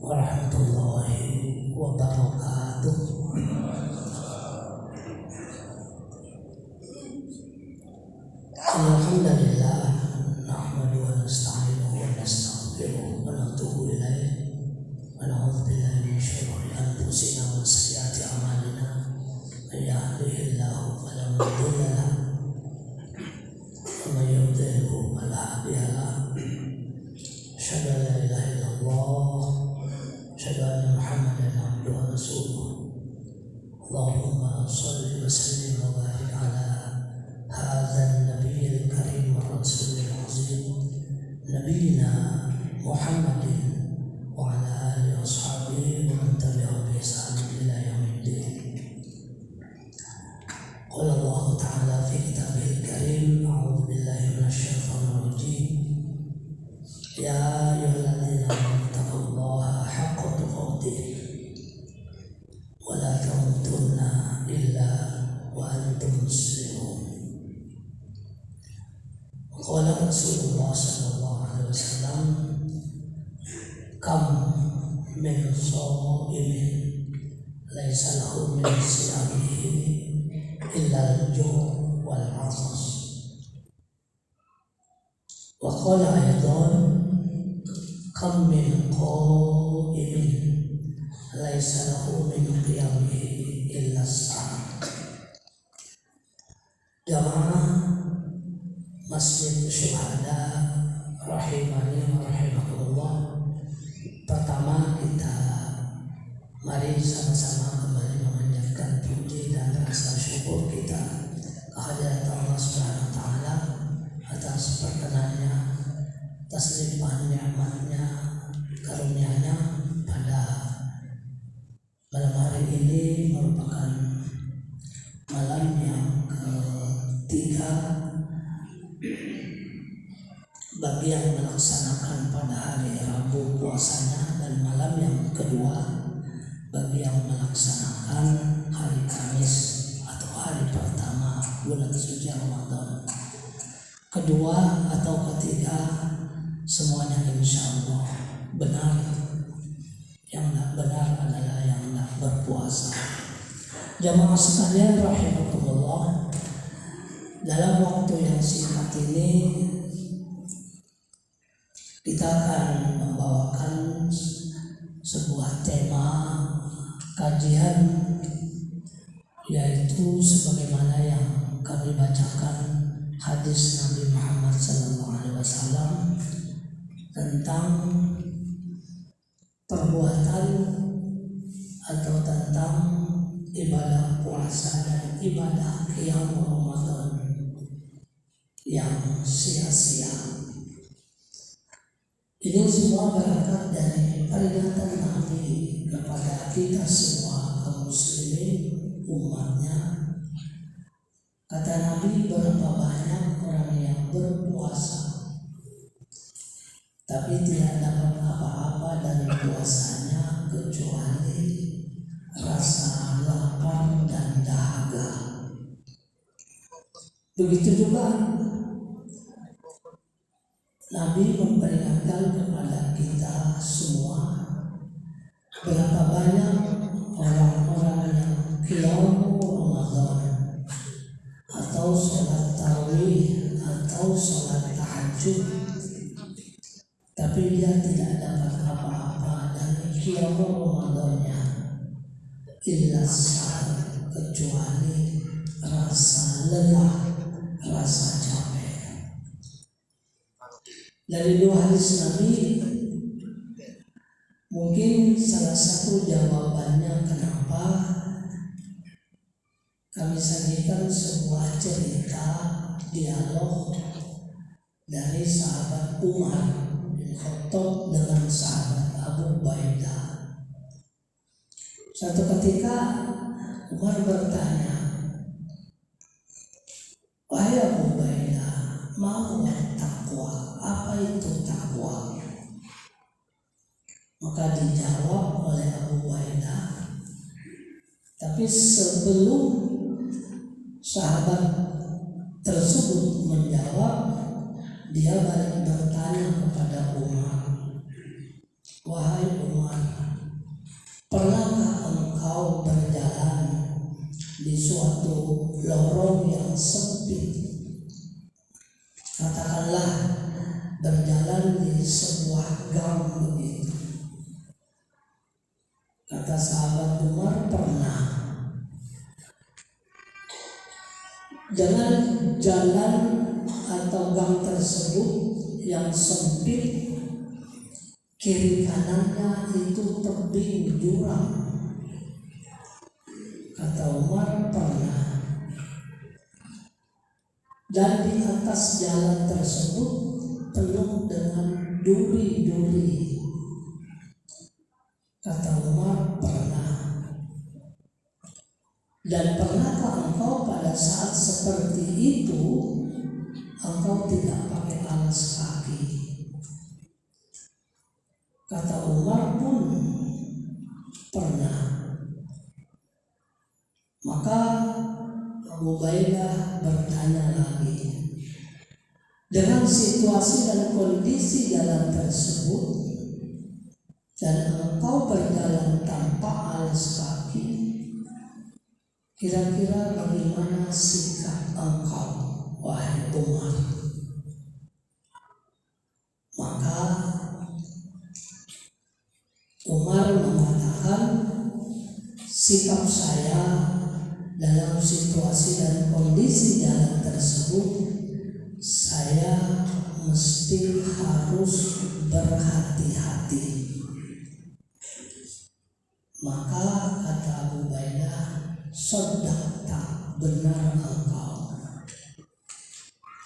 warahmatullahi wabarakatuh. Alhamdulillah, nahmaduhu wa nasta'inuhu wa nastaghfiruh wa natubu ilaih wa na'udzu billahi min shururi anfusina wa sayyiati a'malina. Man yahdihillahu fala mudilla lahu wa man yudlilhu fala hadiya lahu. Asyhadu an la ilaha illallah, asyhadu anna Muhammadan abduhu wa rasuluh. Allahumma shalli wa sallim wa barik ala hadzal nabiyil karim wa rasulil azim nabiyina Muhammadin wa ala alihi wa sahbihi wa man tabi'ahum bi ihsan ila yaumiddin. Qala Allah ta'ala fi kitabihil karim, a'udzu billahi minasy syaithanir rajim. Ya ayyuhalladzina amanu taqullaha haqqa tuqatih wa la tamutunna illa wa antum muslimun. Qala Rasulullah sallallahu alaihi wasallam, kam min sha'imin laisa lahu min siyamihi illa al-ju' wal 'atas. Wa qala aidan, kam min qa'imin laisa lahu min qiyamihi illa as-sa'a. Jamaah Masjid Syuhada rahimani wa rahimakumullah. Pertama, kita mari sama-sama kembali memanjatkan puji dan rasa syukur kita kehadirat Allah Subhanahu wa taala atas perkenannya, atas limpahan nikmatnya, karunia-Nya pada malam hari ini, merupakan malam yang ketiga bagi yang melaksanakan pada hari Rabu puasanya, dan malam yang kedua bagi yang melaksanakan hari Kamis atau hari pertama bulan suci Ramadan. Kedua atau ketiga semuanya insya Allah benar. Yang tidak benar adalah yang tidak berpuasa. Jamaah sekalian rahimakumullah, dalam waktu yang singkat ini kita akan membawakan sebuah tema kajian, yaitu sebagaimana yang kami bacakan hadis Nabi Muhammad SAW tentang perbuatan atau tentang ibadah puasa dan ibadah qiyam Ramadan yang sia-sia. Ini semua berangkat dari peringatan Nabi kepada kita semua kaum muslimin umatnya. Kata Nabi, berapa banyak orang yang berpuasa tapi tidak dapat apa-apa dari puasanya kecuali rasa lapar dan dahaga. Begitu juga Nabi memperingatkan kepada kita semua, berapa banyak orang-orang yang qiyam Ramadan atau sholat tarawih atau sholat tahajud, tapi dia tidak dapat apa-apa dari qiyam Ramadannya illa sa'at, kecuali rasa lelah, rasa capek. Dari dua hadis Nabi, mungkin salah satu jawabannya kenapa kami sajikan sebuah cerita dialog dari sahabat Umar bin Khattab dengan sahabat Abu Ubaidah. Suatu ketika Umar bertanya, "Wahai Abu Ubaidah, mau takwa? Apa itu takwa?" Maka dijawab oleh Abu Ubaidah. Tapi sebelum sahabat tersebut menjawab, dia balik bertanya kepada Umar, "Wahai Umar, Pernahkah engkau berjalan di suatu lorong yang sempit? Katakanlah berjalan di sebuah gang begitu. Kata sahabat Umar, pernah. Dengan jalan atau gang tersebut yang sempit, kiri kanannya itu tebing jurang. Kata Umar, pernah. Dan di atas jalan tersebut penuh dengan duri-duri. Kata Umar, pernah. Dan pernahkah engkau pada saat seperti itu engkau tidak pakai alas kaki? Kata Umar pun pernah. Maka Abu Ubaidah bertanya lagi, dengan situasi dan kondisi jalan tersebut dan engkau berjalan tanpa alas kaki, kira-kira bagaimana sikap engkau, wahai Umar? Maka Umar mengatakan, sikap saya dalam situasi dan kondisi jalan tersebut, saya mesti harus berhati-hati. Maka kata Abu Ubaidah, shadaqta, benar engkau.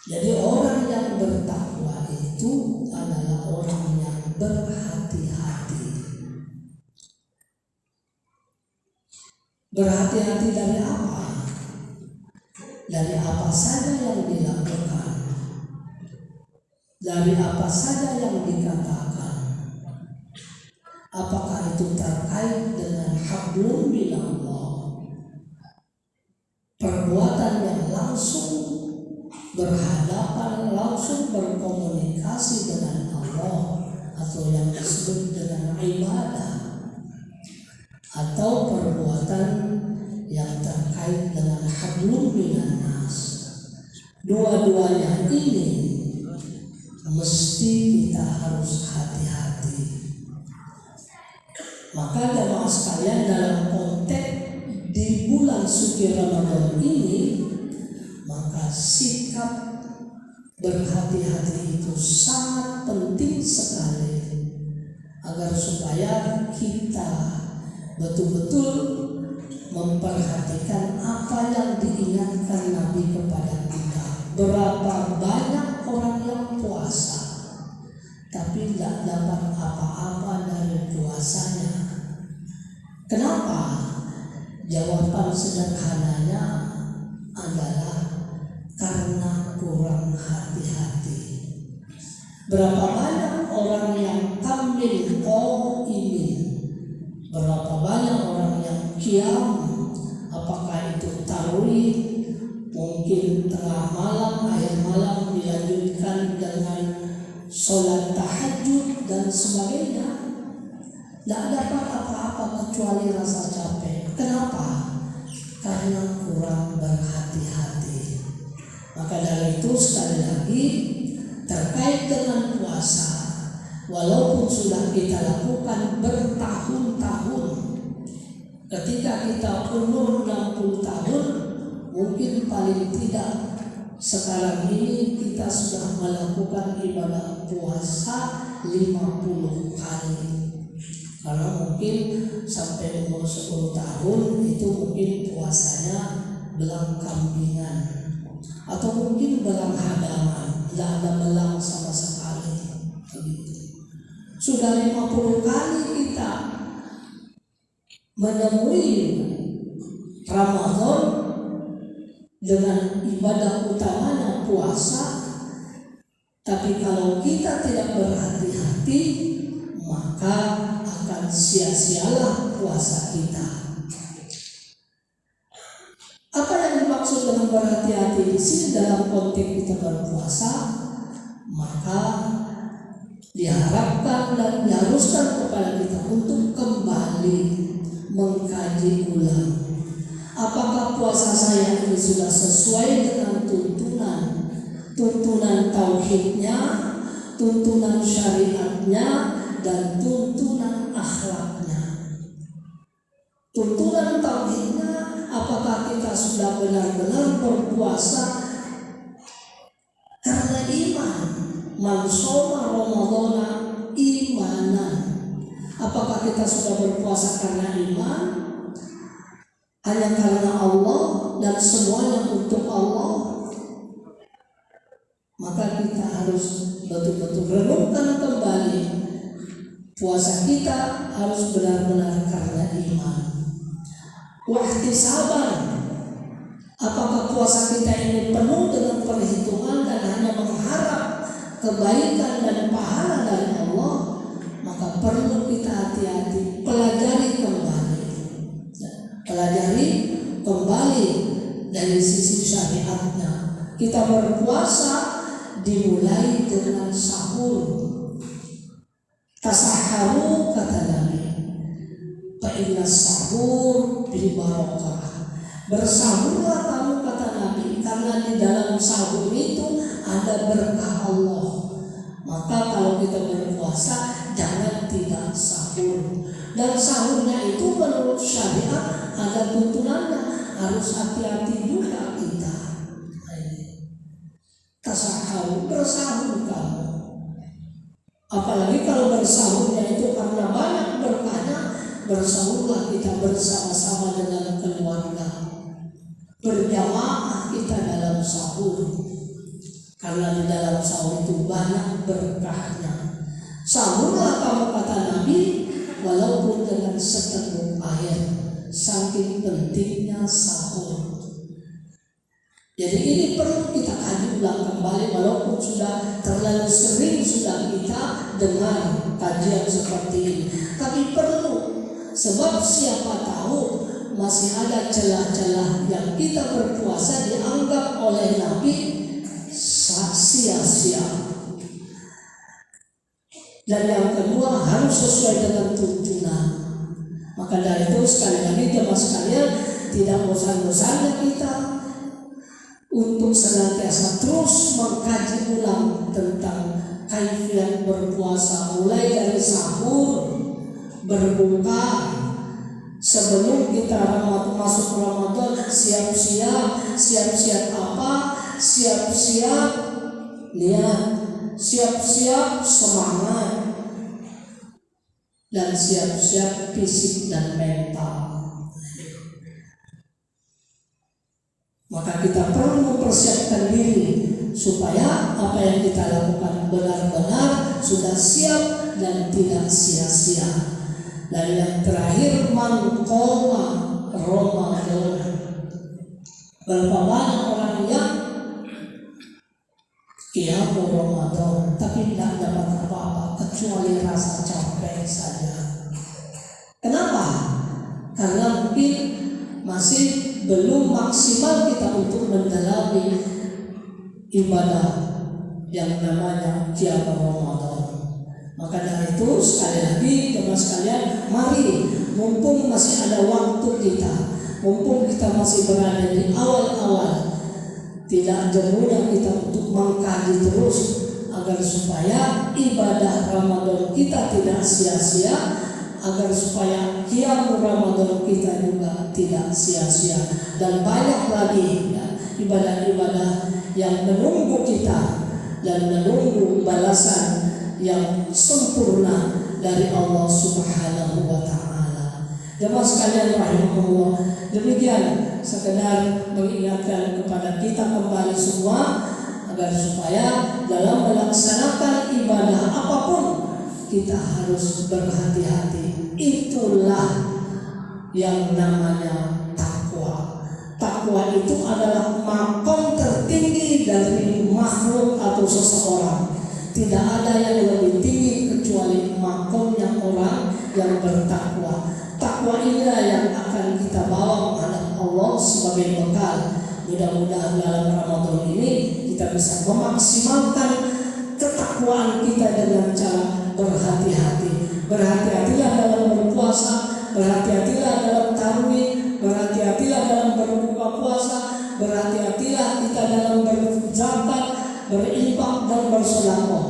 Jadi orang yang bertakwa itu adalah orang yang berhati-hati. Berhati-hati dari apa? Dari apa saja yang dilakukan, dari apa saja yang dikatakan. Apakah itu terkait dengan hablum minallah, perbuatan yang langsung berhadapan, langsung berkomunikasi dengan Allah, atau yang disebut dengan ibadah, atau perbuatan yang terkait dengan hablum minan nas. Dua-duanya ini mesti kita harus hati-hati. Maka jemaah sekalian, dalam konteks di bulan suci Ramadan ini, maka sikap berhati-hati itu sangat penting sekali, agar supaya kita betul-betul memperhatikan apa yang diingatkan Nabi kepada kita. Berapa banyak orang yang puasa tapi tidak dapat apa-apa dari puasanya. Kenapa? Jawaban sederhananya adalah karena kurang hati-hati. Berapa banyak orang yang kamil qaimin, berapa banyak orang yang qiyam, apakah itu tarawih, mungkin tengah malam, akhir malam dilanjutkan dengan sholat tahajud dan sebagainya, tidak dapat apa-apa kecuali rasa capek. Kenapa? Karena kurang berhati-hati. Maka dari itu, sekali lagi, terkait dengan puasa, walaupun sudah kita lakukan bertahun-tahun, ketika kita umur 60 tahun, mungkin paling tidak sekarang ini kita sudah melakukan ibadah puasa 50 kali. Karena mungkin sampai umur 10 tahun itu mungkin puasanya belang kambingan, atau mungkin belang hadangan, tidak ada belang sama sekali. Sudah 50 kali kita menemui Ramadan dengan ibadah utamanya puasa, tapi kalau kita tidak berhati-hati, maka akan sia-sialah puasa kita. Apa yang dimaksud dengan berhati-hati di sini dalam konteks kita berpuasa? Maka diharapkan dan diharuskan kepada kita untuk kembali mengkaji ulang. Apakah puasa saya ini sudah sesuai dengan tuntunan tauhidnya, tuntunan syariatnya, dan tuntunan akhlaknya. Tuntunan tauhidnya, apakah kita sudah benar-benar berpuasa karena iman? Man shoma Ramadhana imanan. Apakah kita sudah berpuasa karena iman? Hanya karena Allah dan semuanya untuk Allah? Maka kita harus betul-betul renungkan kembali. Puasa kita harus benar-benar karena iman. Wahtisaban. Apakah puasa kita ini penuh dengan perhitungan dan hanya mengharap kebaikan dan pahala dari Allah? Maka perlu kita hati-hati, pelajari kembali dari sisi syariatnya. Kita berpuasa dimulai dengan sahur. Tasaharu kata Nabi, fa inna sahur bil barakah. Bersahurlah kamu kata Nabi, karena di dalam sahur itu ada berkah Allah. Maka kalau kita berpuasa jangan tidak sahur. Dan sahurnya itu menurut syariat ada tuntunannya, harus hati-hati juga kita. Tasaharu, bersahur kamu. Apalagi kalau bersahurnya itu karena banyak berkahnya, bersahurlah kita bersama-sama dengan keluarga. Berjamaah kita dalam sahur, karena di dalam sahur itu banyak berkahnya. Sahurlah kamu kata Nabi, walaupun dengan seteguk air, saking pentingnya sahur. Jadi ini perlu kita kaji ulang kembali, walaupun sudah terlalu sering sudah kita dengar kajian seperti ini. Tapi perlu, sebab siapa tahu masih ada celah-celah yang kita berpuasa dianggap oleh Nabi sia-sia. Dan yang kedua harus sesuai dengan tuntunan. Maka dari itu sekali lagi jemaah sekalian, tidak bosan-bosannya kita untuk senantiasa terus mengkaji ulang tentang kaifiat berpuasa, mulai dari sahur, berbuka, sebelum kita masuk Ramadan, siap-siap apa? Siap-siap niat, siap-siap semangat, dan siap-siap fisik dan mental. Maka kita perlu mempersiapkan diri supaya apa yang kita lakukan benar-benar sudah siap dan tidak sia-sia. Dan yang terakhir, man qoma Ramadan. Berapa banyak orang yang qiyam Ramadan tapi tidak dapat apa-apa kecuali rasa capek saja. Kenapa? Karena mungkin masih belum maksimal kita untuk mendalami ibadah yang namanya qiyam Ramadan. Maka dari itu sekali lagi teman sekalian, mari mumpung masih ada waktu kita, mumpung kita masih berada di awal-awal, tidak jenuhnya kita untuk mengkaji terus agar supaya ibadah Ramadan kita tidak sia-sia, agar supaya qiyam Ramadan kita juga tidak sia-sia. Dan banyak lagi ya, ibadah-ibadah yang menunggu kita dan menunggu balasan yang sempurna dari Allah Subhanahu wa Ta'ala. Jemaah sekalian rahimahullah, demikian sekedar mengingatkan kepada kita kembali semua agar supaya dalam melaksanakan ibadah apapun kita harus berhati-hati. Itulah yang namanya takwa. Takwa itu adalah makom tertinggi dari makhluk atau seseorang. Tidak ada yang lebih tinggi kecuali makomnya orang yang bertakwa. Takwa inilah yang akan kita bawa menghadap Allah sebagai bekal. Mudah-mudahan dalam Ramadan ini kita bisa memaksimalkan ketakwaan kita dengan cara berhati-hatilah kita dalam berzakat, berinfak dan bersedekah.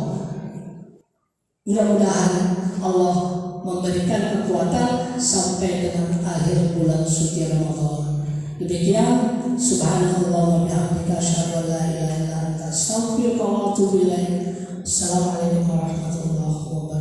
Mudah-mudahan Allah memberikan kekuatan sampai dengan akhir bulan suci Ramadan. Demikian, subhanallah wa bihamdika asyhadu an la ilaha illa anta astaghfiruka wa atubu ilaik. Assalamualaikum warahmatullahi wabarakatuh.